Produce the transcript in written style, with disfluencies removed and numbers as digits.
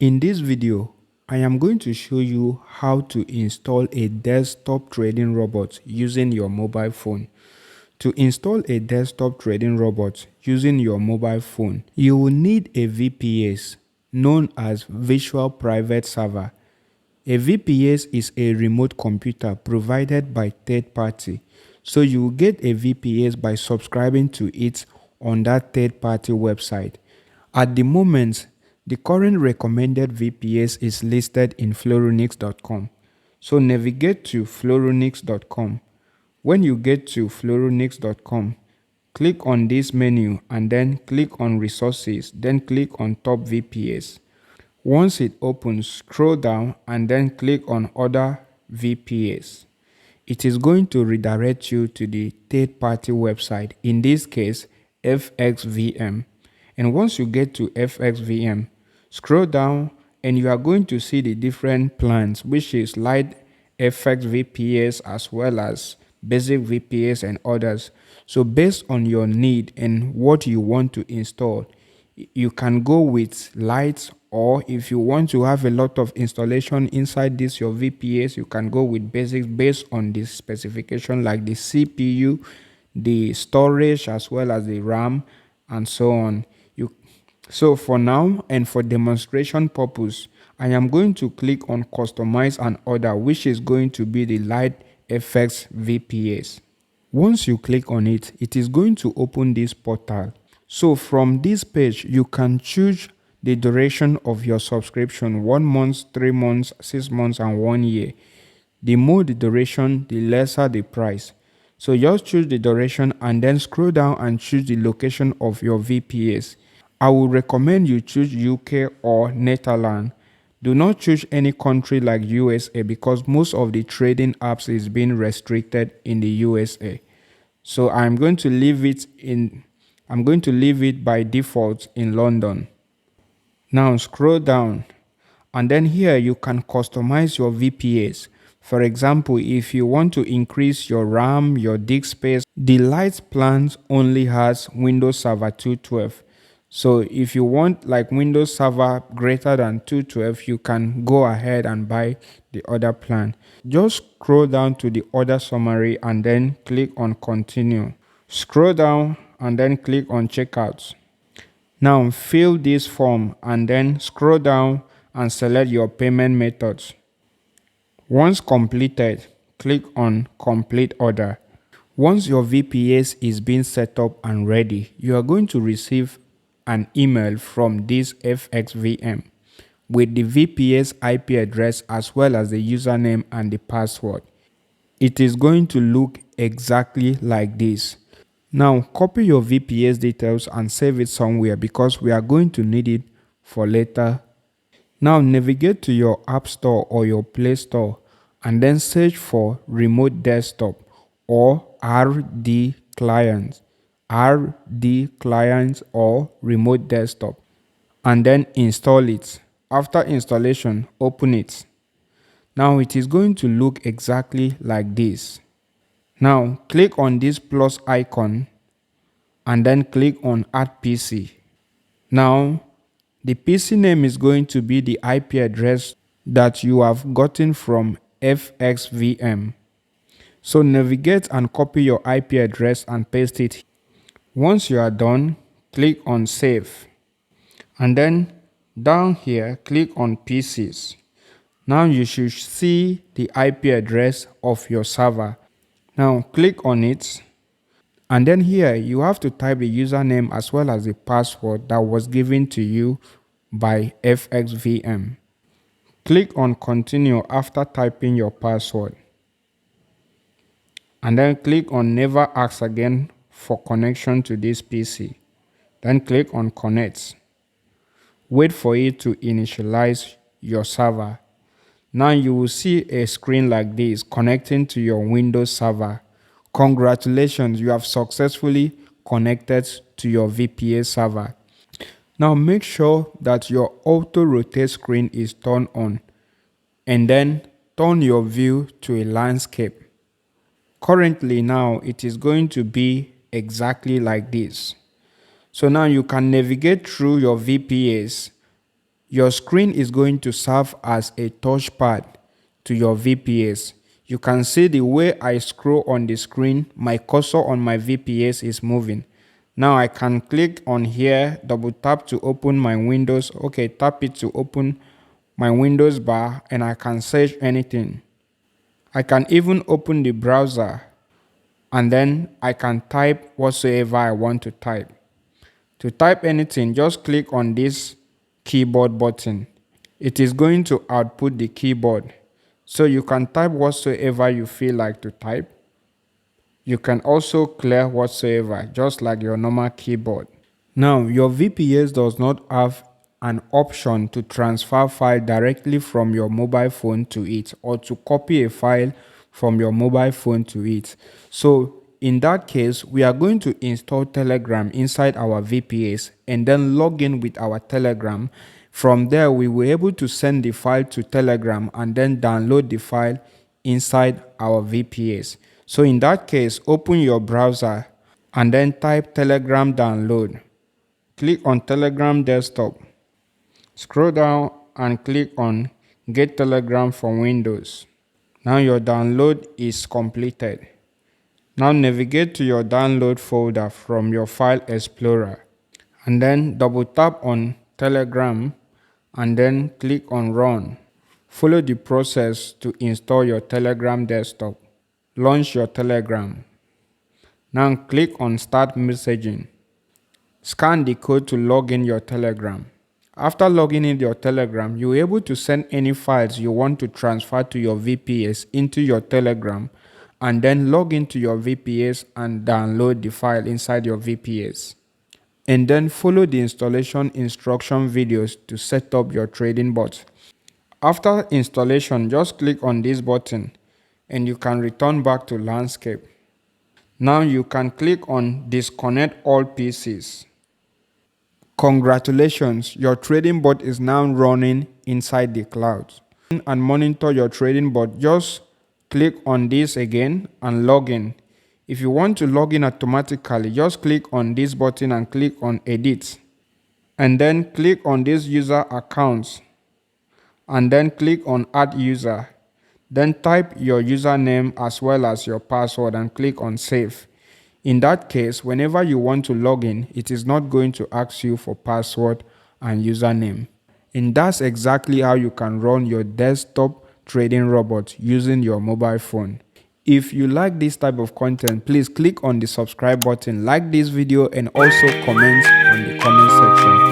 In this video, I am going to show you how to install a desktop trading robot using your mobile phone. To install a desktop trading robot using your mobile phone, you will need a VPS known as Virtual Private Server. A VPS is a remote computer provided by third party, so you will get a VPS by subscribing to it on that third party website. At the moment, the current recommended VPS is listed in Floronix.com. So navigate to Floronix.com. When you get to Floronix.com, click on this menu and then click on Resources, then click on Top VPS. Once it opens, scroll down and then click on Other VPS. It is going to redirect you to the third-party website, in this case, FXVM. And once you get to FXVM, scroll down and you are going to see the different plans, which is Lite FX VPS as well as Basic VPS and others. So based on your need and what you want to install, you can go with Lite, or if you want to have a lot of installation inside this your VPS, you can go with Basics based on this specification like the CPU, the storage as well as the RAM and so on. So for now and for demonstration purpose, I am going to click on Customize and Order, which is going to be the Lite FX VPS. Once you click on it, it is going to open this portal. So from this page, you can choose the duration of your subscription: 1 month, 3 months, 6 months, and 1 year. The more the duration, the lesser the price. So just choose the duration and then scroll down and choose the location of your VPS. I would recommend you choose UK or Netherlands. Do not choose any country like USA because most of the trading apps is being restricted in the USA. So I'm going to leave it by default in London. Now scroll down and then here you can customize your VPS. For example, if you want to increase your RAM, your disk space, the Lite plans only has Windows Server 212. So if you want like Windows Server greater than 212, you can go ahead and buy the other plan. Just scroll down to the order summary and then click on continue. Scroll down and then click on checkout. Now fill this form and then scroll down and select your payment methods. Once completed, click on complete order. Once your VPS is being set up and ready, you are going to receive an email from this FXVM with the VPS IP address as well as the username and the password. It is going to look exactly like this. Now copy your VPS details and save it somewhere because we are going to need it for later. Now navigate to your App Store or your Play Store and then search for Remote Desktop or RD Clients. RD Clients or Remote Desktop, and then install it. After installation, open it. Now it is going to look exactly like this. Now click on this plus icon and then click on Add PC. Now the PC name is going to be the IP address that you have gotten from FXVM. So navigate and copy your IP address and paste it. Once you are done, click on Save. And then down here, click on PCs. Now you should see the IP address of your server. Now click on it. And then here you have to type the username as well as the password that was given to you by FXVM. Click on Continue after typing your password. And then click on Never Ask Again for connection to this PC. Then click on Connect. Wait for it to initialize your server. Now you will see a screen like this connecting to your Windows server. Congratulations, you have successfully connected to your VPS server. Now make sure that your auto rotate screen is turned on and then turn your view to a landscape. Currently now it is going to be exactly like this. So now you can navigate through your VPS Your screen is going to serve as a touchpad to your VPS. You can see the way I scroll on the screen, my cursor on my VPS is moving. Now I can click on here, double tap to open my Windows. Okay, tap it to open my Windows bar and I can search anything. I can even open the browser and then I can type whatsoever I want to type. To type anything, just click on this keyboard button. It is going to output the keyboard. So you can type whatsoever you feel like to type. You can also clear whatsoever, just like your normal keyboard. Now, your VPS does not have an option to transfer file directly from your mobile phone to it or to copy a file from your mobile phone to it. So in that case, we are going to install Telegram inside our VPS and then log in with our Telegram. From there, we were able to send the file to Telegram and then download the file inside our VPS. So in that case, open your browser and then type Telegram download. Click on Telegram desktop. Scroll down and click on Get Telegram for Windows. Now your download is completed. Now navigate to your download folder from your file explorer and then double tap on Telegram and then click on Run. Follow the process to install your Telegram desktop. Launch your Telegram. Now click on Start Messaging. Scan the code to log in your Telegram. After logging in your Telegram, you're able to send any files you want to transfer to your VPS into your Telegram and then log into your VPS and download the file inside your VPS. And then follow the installation instruction videos to set up your trading bot. After installation, just click on this button and you can return back to landscape. Now you can click on Disconnect all PCs. Congratulations, your trading bot is now running inside the cloud. And monitor your trading bot, just click on this again and log in. If you want to log in automatically, just click on this button and click on Edit. And then click on this user accounts. And then click on Add User. Then type your username as well as your password and click on Save. In that case, whenever you want to log in, it is not going to ask you for password and username. And that's exactly how you can run your desktop trading robot using your mobile phone. If you like this type of content, please click on the subscribe button, like this video, and also comment on the comment section.